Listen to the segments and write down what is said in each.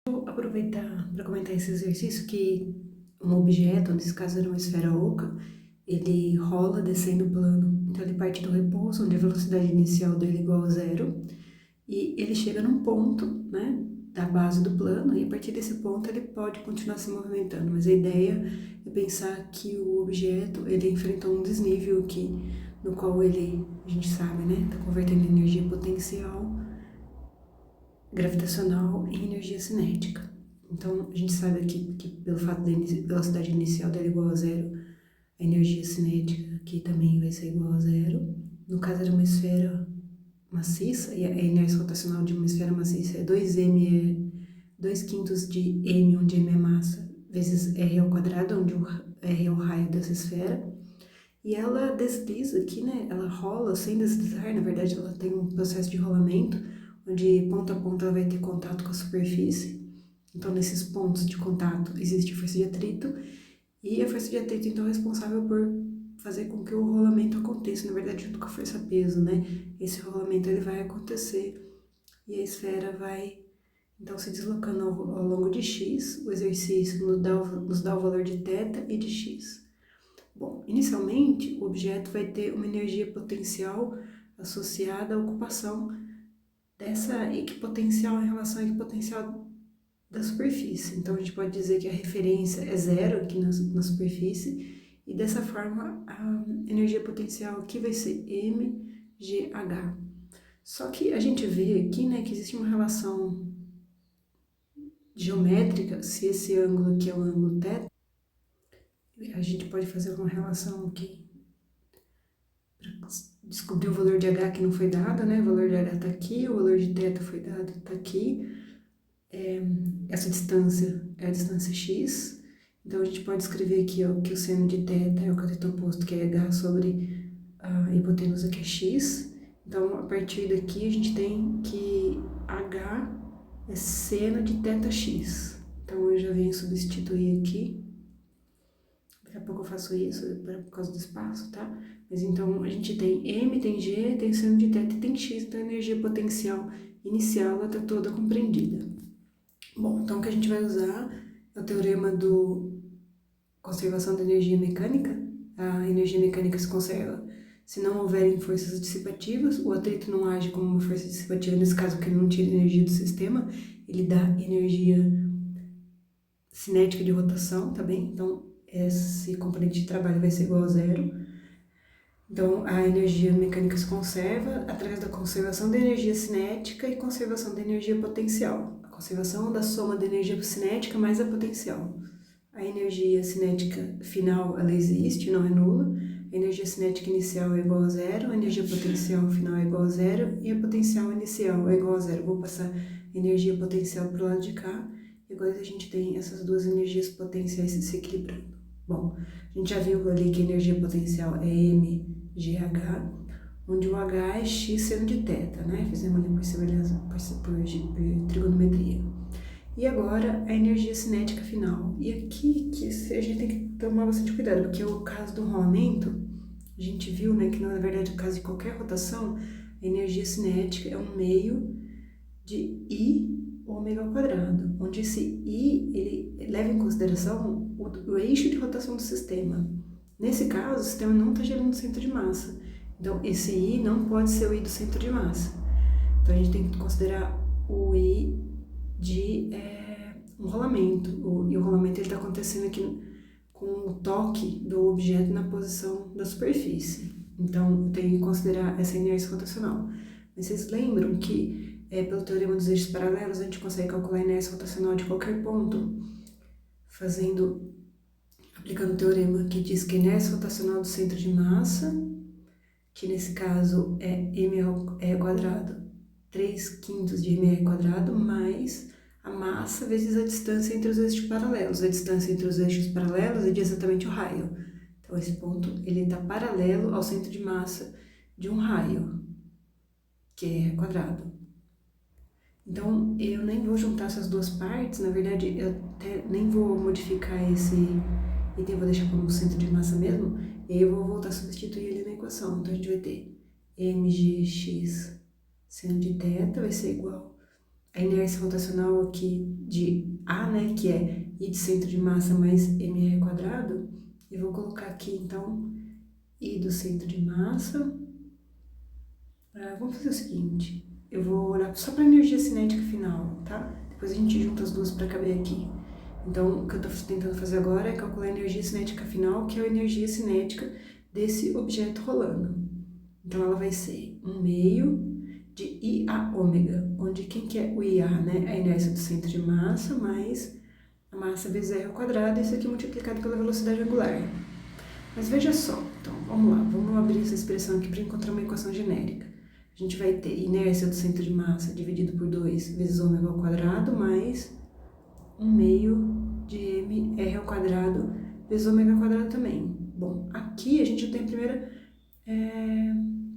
Vou aproveitar para comentar esse exercício que um objeto, nesse caso era uma esfera oca, ele rola descendo o plano. Então ele parte do repouso, onde a velocidade inicial dele é igual a zero, e ele chega num ponto, né, da base do plano, e a partir desse ponto ele pode continuar se movimentando. Mas a ideia é pensar que o objeto, ele enfrentou um desnível aqui, no qual ele, a gente sabe, né, está convertendo energia potencial gravitacional em energia cinética. Então, a gente sabe aqui que pelo fato da velocidade inicial dela igual a zero, a energia cinética aqui também vai ser igual a zero. No caso, era uma esfera maciça, e a inércia rotacional de uma esfera maciça é 2m, é 2/5 de m, onde m é massa, vezes r ao quadrado, onde o r é o raio dessa esfera. E ela desliza aqui, né? Ela rola sem deslizar, na verdade ela tem um processo de rolamento, onde ponta a ponta ela vai ter contato com a superfície. Então, nesses pontos de contato existe força de atrito, e a força de atrito então é responsável por fazer com que o rolamento aconteça, na verdade junto com a força-peso, né? Esse rolamento ele vai acontecer e a esfera vai então se deslocando ao longo de x. O exercício nos dá o valor de θ e de x. Bom, inicialmente o objeto vai ter uma energia potencial associada à ocupação dessa equipotencial em relação à equipotencial da superfície. Então a gente pode dizer que a referência é zero aqui na superfície, e dessa forma a energia potencial aqui vai ser mgh. Só que a gente vê aqui, né, que existe uma relação geométrica. Se esse ângulo aqui é o ângulo θ, a gente pode fazer uma relação aqui para descobrir o valor de h que não foi dado, né? O valor de h está aqui, o valor de θ foi dado, está aqui. Essa distância é a distância x, então a gente pode escrever aqui, ó, que o seno de θ é o cateto oposto, que é h, sobre a hipotenusa, que é x. Então, a partir daqui a gente tem que h é seno de θx. Então eu já venho substituir aqui. Daqui a pouco eu faço isso por causa do espaço, tá? Mas então a gente tem m, tem g, tem seno de θ e tem x, então a energia potencial inicial ela está toda compreendida. Bom, então o que a gente vai usar é o teorema do conservação da energia mecânica. A energia mecânica se conserva se não houverem forças dissipativas. O atrito não age como uma força dissipativa, nesse caso, porque ele não tira energia do sistema, ele dá energia cinética de rotação, tá bem? Então, esse componente de trabalho vai ser igual a zero. Então, a energia mecânica se conserva através da conservação da energia cinética e conservação da energia potencial. A conservação da soma da energia cinética mais a potencial. A energia cinética final, ela existe, não é nula. A energia cinética inicial é igual a zero, a energia potencial final é igual a zero e a potencial inicial é igual a zero. Vou passar a energia potencial para o lado de cá, e agora a gente tem essas duas energias potenciais se equilibrando. Bom, a gente já viu ali que a energia potencial é mgh, onde o h é x seno de θ, né? Fizemos ali por trigonometria. E agora a energia cinética final. E aqui que a gente tem que tomar bastante cuidado, porque o caso do rolamento, a gente viu, né, que na verdade o caso de qualquer rotação, a energia cinética é um meio de I ômega ao quadrado, onde esse I ele leva em consideração o eixo de rotação do sistema. Nesse caso, o sistema não está gerando centro de massa. Então, esse I não pode ser o I do centro de massa. Então, a gente tem que considerar o I de um rolamento. E o rolamento está acontecendo aqui com o toque do objeto na posição da superfície. Então, tem que considerar essa inércia rotacional. Mas vocês lembram que, pelo teorema dos eixos paralelos, a gente consegue calcular a inércia rotacional de qualquer ponto, aplicando o teorema que diz que a inércia rotacional do centro de massa, que nesse caso é m ao quadrado, 3/5 de mr quadrado, mais a massa vezes a distância entre os eixos paralelos. A distância entre os eixos paralelos é de exatamente o raio. Então, esse ponto ele está paralelo ao centro de massa de um raio, que é quadrado. Então, eu nem vou juntar essas duas partes, na verdade, eu até nem vou modificar esse item, vou deixar como centro de massa mesmo, e aí eu vou voltar a substituir ele na equação. Então, a gente vai ter mgx seno de θ vai ser igual a inércia rotacional aqui de A, né, que é I de centro de massa mais mr quadrado, e vou colocar aqui, então, I do centro de massa. Vamos fazer o seguinte, eu vou olhar só para a energia cinética final, tá? Depois a gente junta as duas para caber aqui. Então, o que eu estou tentando fazer agora é calcular a energia cinética final, que é a energia cinética desse objeto rolando. Então, ela vai ser 1/2 de IA ômega, onde quem que é o IA, né? A inércia do centro de massa mais a massa vezes r ao quadrado, isso aqui multiplicado pela velocidade angular. Mas veja só, então, vamos lá, vamos abrir essa expressão aqui para encontrar uma equação genérica. A gente vai ter inércia do centro de massa dividido por 2 vezes ômega ao quadrado mais 1/2 de mr ao quadrado vezes ômega ao quadrado também. Bom, aqui a gente já tem a primeira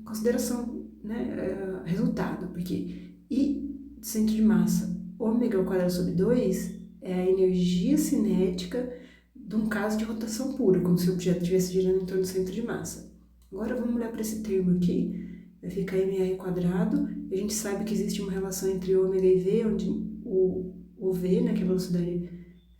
consideração, né, resultado, porque I de centro de massa ômega ao quadrado sobre 2 é a energia cinética de um caso de rotação pura, como se o objeto estivesse girando em torno do centro de massa. Agora vamos olhar para esse termo aqui, vai ficar mr quadrado, e a gente sabe que existe uma relação entre ômega e v, onde o v, né, que é a velocidade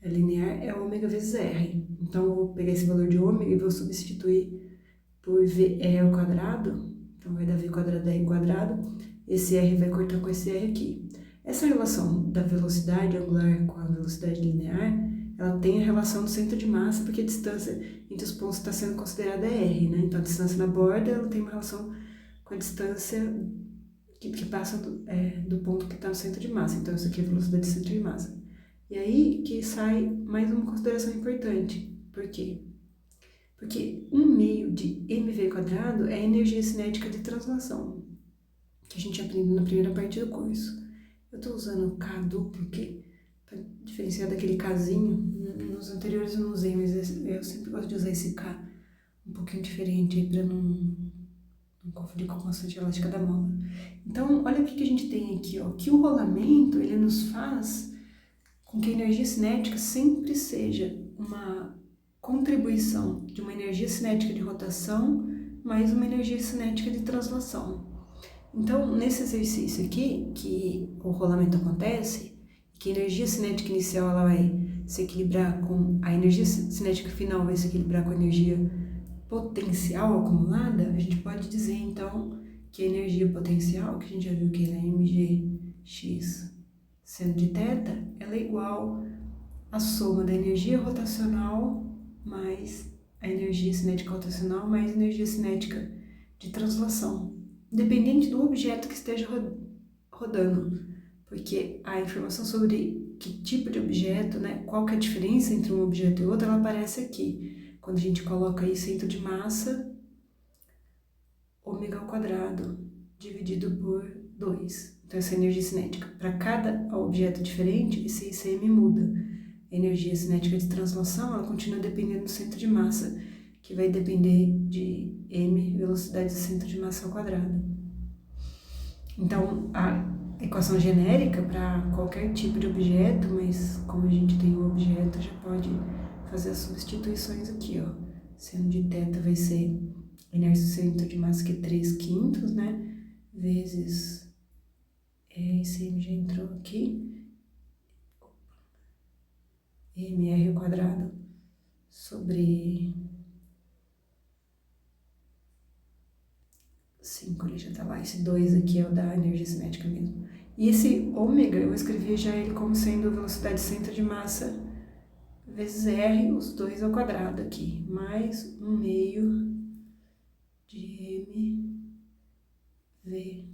linear, é ômega vezes r. Então eu vou pegar esse valor de ômega e vou substituir por vr ao quadrado, então vai dar v quadrado r quadrado, esse r vai cortar com esse r aqui. Essa relação da velocidade angular com a velocidade linear, ela tem a relação do centro de massa, porque a distância entre os pontos está sendo considerada r, né? Então a distância na borda, ela tem uma relação com a distância que passa do ponto que está no centro de massa. Então isso aqui é a velocidade do centro de massa. E aí que sai mais uma consideração importante. Por quê? Porque 1/2 de mv quadrado é a energia cinética de translação, que a gente aprende na primeira parte do curso. Eu estou usando o K duplo aqui, para diferenciar daquele Kzinho. Nos anteriores eu não usei, mas eu sempre gosto de usar esse K um pouquinho diferente aí, para não confundir com a constante elástica da mola. Então, olha o que a gente tem aqui, ó, que o rolamento, ele nos faz com que a energia cinética sempre seja uma contribuição de uma energia cinética de rotação mais uma energia cinética de translação. Então, nesse exercício aqui, que o rolamento acontece, que a energia cinética inicial ela vai se equilibrar com a energia cinética final vai se equilibrar com a energia potencial acumulada, a gente pode dizer então que a energia potencial, que a gente já viu que ela é mgx seno de θ, ela é igual à soma da energia rotacional mais a energia cinética rotacional mais a energia cinética de translação, dependente do objeto que esteja rodando, porque a informação sobre que tipo de objeto, né, qual que é a diferença entre um objeto e outro, ela aparece aqui. Quando a gente coloca aí centro de massa, ômega ao quadrado, dividido por 2. Então, essa energia cinética. Para cada objeto diferente, esse ICM muda. A energia cinética de translação, ela continua dependendo do centro de massa, que vai depender de m, velocidade do centro de massa ao quadrado. Então, a equação genérica para qualquer tipo de objeto, mas como a gente tem um objeto, já pode fazer as substituições aqui, ó. Seno de θ vai ser inércia do centro de massa, que é 3/5, né? Vezes, esse m já entrou aqui, mr ao quadrado sobre 5, ele já tá lá, esse 2 aqui é o da energia cinética mesmo. E esse ômega, eu escrevi já ele como sendo a velocidade do centro de massa vezes r, os 2 ao quadrado aqui, mais 1/2 de mv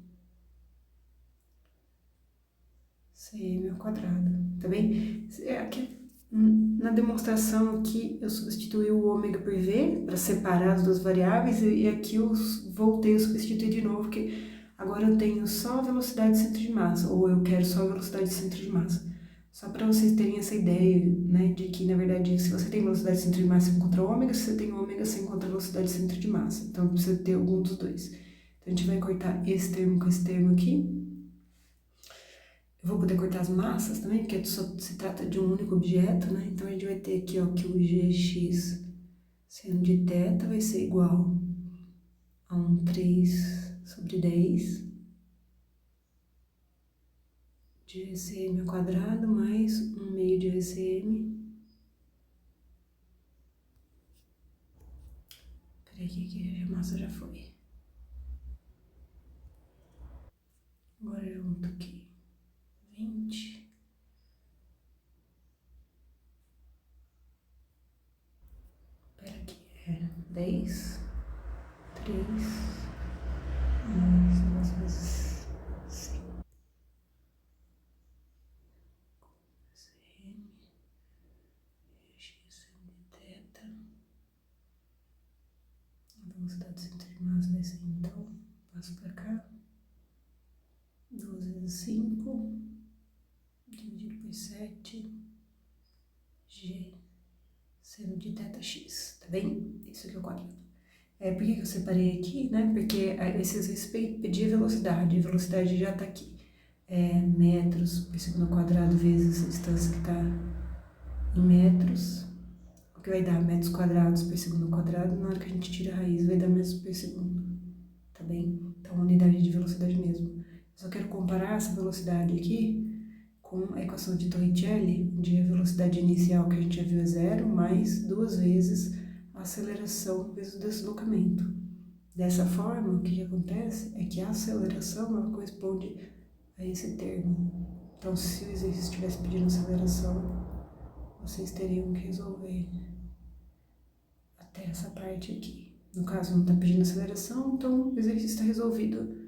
cm ao quadrado, tá bem? Aqui, na demonstração aqui eu substituí o ômega por v para separar as duas variáveis e aqui eu voltei a substituir de novo, porque agora eu tenho só a velocidade do centro de massa, ou eu quero só a velocidade do centro de massa. Só para vocês terem essa ideia, né, de que na verdade se você tem velocidade do centro de massa você encontra ômega, se você tem ômega você encontra velocidade do centro de massa, então precisa ter algum dos dois. Então a gente vai cortar esse termo com esse termo aqui. Eu vou poder cortar as massas também, porque só se trata de um único objeto, né? Então a gente vai ter aqui, ó, que o gx seno de θ vai ser igual a 3/10 de GCM ao quadrado mais 1/2 de GCM. Peraí que a massa já foi. Agora junto aqui 20. Pera aqui, 10, 3, mais 2 vezes 5. GCM, GCM de θ. A velocidade centro de massa vai ser então, passo para cá. 2 vezes 5, dividido por 7, G, seno de θx, tá bem? Isso aqui é o quadrado. Por que eu separei aqui, né? Porque esse exercício pedia velocidade, a velocidade já tá aqui. Metros por segundo ao quadrado vezes a distância que tá em metros, o que vai dar metros quadrados por segundo ao quadrado. Na hora que a gente tira a raiz, vai dar metros por segundo, tá bem? Então, unidade de velocidade mesmo. Só quero comparar essa velocidade aqui com a equação de Torricelli, onde a velocidade inicial que a gente já viu é 0, mais 2 vezes a aceleração vezes o deslocamento. Dessa forma, o que acontece é que a aceleração ela corresponde a esse termo. Então, se o exercício estivesse pedindo aceleração, vocês teriam que resolver até essa parte aqui. No caso, não está pedindo aceleração, então o exercício está resolvido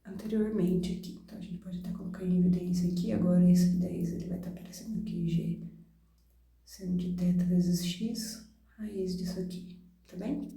anteriormente aqui. Então, a gente pode até colocar em evidência aqui. Agora, esse 10 ele vai estar aparecendo aqui, G, seno de θ vezes x, raiz disso aqui, tá bem?